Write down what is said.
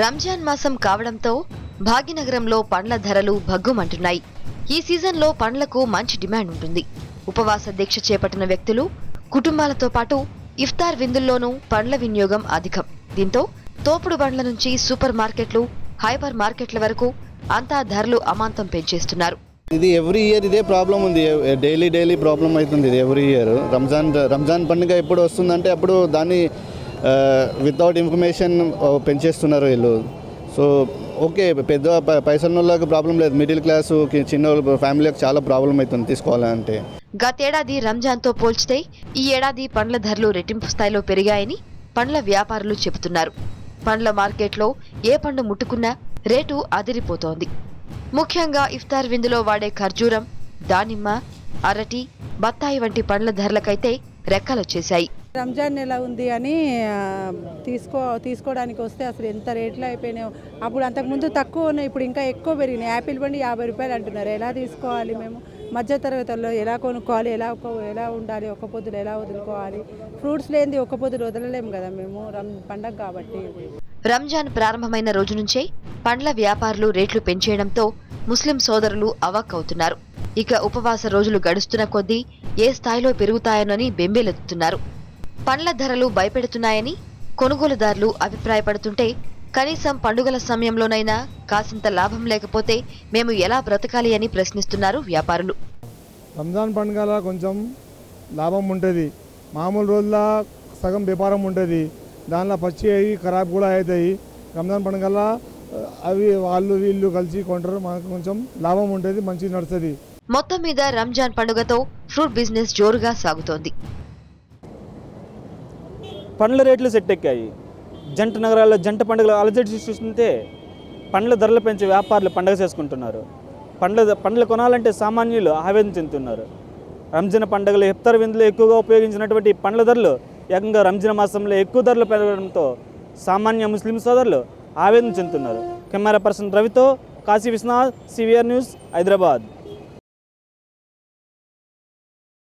రంజాన్ మాసం కావడంతో భాగ్యనగరంలో పండ్ల ధరలు భగ్గుమంటున్నాయి. ఈ సీజన్లో పండ్లకు మంచి డిమాండ్ ఉంటుంది. ఉపవాస దీక్ష చేపట్టిన వ్యక్తులు, కుటుంబాలతో పాటు ఇఫ్తార్ విందుల్లోనూ పండ్ల వినియోగం అధికం. దీంతో తోపుడు బండ్ల నుంచి సూపర్ మార్కెట్లు, హైపర్ మార్కెట్ల వరకు అంతా ధరలు అమాంతం పెంచేస్తున్నారు. ఇది ఎవ్రీ ఇయర్ ఇదే ప్రాబ్లం ఉంది. డైలీ ప్రాబ్లం అవుతుంది ఇది ఎవ్రీ ఇయర్. రంజాన్ పండుగ ఎప్పుడు వస్తుందంటే అప్పుడు దాన్ని వితౌట్ ఇన్ఫర్మేషన్ పెంచేస్తున్నారు వీళ్ళు. సో ఓకే, పెద్ద పైసల వాళ్ళకి ప్రాబ్లం లేదు, మిడిల్ క్లాసు చిన్న ఫ్యామిలీకి చాలా ప్రాబ్లం అవుతుంది తీసుకోవాలంటే. గతేడాది రంజాన్తో పోల్చితే ఈ ఏడాది పండ్ల ధరలు రెట్టింపు స్థాయిలో పెరిగాయని పండ్ల వ్యాపారులు చెబుతున్నారు. పండ్ల మార్కెట్లో ఏ పండు ముట్టుకున్నా రేటు అదిరిపోతోంది. ముఖ్యంగా ఇఫ్తార్ విందులో వాడే ఖర్జూరం, దానిమ్మ, అరటి, బత్తాయి వంటి పండ్ల ధరలకైతే రెక్కలొచ్చేశాయి. రంజాన్ నెల ఉంది అని తీసుకోవడానికి వస్తే అసలు ఎంత రేట్లు అయిపోయినాయో. అప్పుడు అంతకుముందు తక్కువ ఉన్నాయి, ఇప్పుడు ఇంకా ఎక్కువ పెరిగినాయి. యాపిల్ బండి 50 రూపాయలు అంటున్నారు. ఎలా తీసుకోవాలి మేము? మధ్యతరగతుల్లో ఎలా కొనుక్కోవాలి, ఎలా ఉండాలి, ఒక్క పొద్దులు ఎలా వదులుకోవాలి? ఫ్రూట్స్ లేనిది ఒక్క పొద్దులు వదలలేము కదా మేము, పండగ కాబట్టి. రంజాన్ ప్రారంభమైన రోజు నుంచే పండ్ల వ్యాపారులు రేట్లు పెంచేయడంతో ముస్లిం సోదరులు అవాక్కవుతున్నారు. ఇక ఉపవాస రోజులు గడుస్తున్న కొద్దీ ఏ స్థాయిలో పెరుగుతాయోనని బెంబేలెత్తుతున్నారు. పండ్ల ధరలు భయపెడుతున్నాయని కొనుగోలుదారులు అభిప్రాయపడుతుంటే కనీసం పండుగల సమయంలోనైనా కాసింత లాభం లేకపోతే మేము ఎలా బ్రతకాలి అని ప్రశ్నిస్తున్నారు వ్యాపారులు. రంజాన్ పండుగల కొంచెం లాభం ఉంటుంది, మామూలు రోజుల సగం వ్యాపారం ఉంటుంది, దానిలో పచ్చి అయ్యి ఖరాబ్ కూడా అవుతాయి. రంజాన్ పండుగల అవి వాళ్ళు వీళ్ళు కలిసి కొంటారు, మనకు కొంచెం లాభం ఉంటుంది, మంచిగా నడుస్తుంది. మొత్తం మీద రంజాన్ పండుగతో ఫ్రూట్ బిజినెస్ జోరుగా సాగుతోంది. పండ్ల రేట్లు సెట్ ఎక్కాయి. జంట నగరాల్లో జంట పండుగలు అలజడి సృష్టిస్తుంటే పండ్ల ధరలు పెంచి వ్యాపారులు పండుగ చేసుకుంటున్నారు. పండ్లు కొనాలంటే సామాన్యులు ఆవేదన చెందుతున్నారు. రంజాన్ పండుగలు ఇఫ్తార్ విందులో ఎక్కువగా ఉపయోగించినటువంటి పండ్ల ధరలు ఏకంగా రంజాన్ మాసంలో ఎక్కువ ధరలు పెరగడంతో సామాన్య ముస్లిం సోదరులు ఆవేదన చెందుతున్నారు. కెమెరా పర్సన్ రవితో కాశీ విశ్వనాథ్, సివిఆర్ న్యూస్, హైదరాబాద్.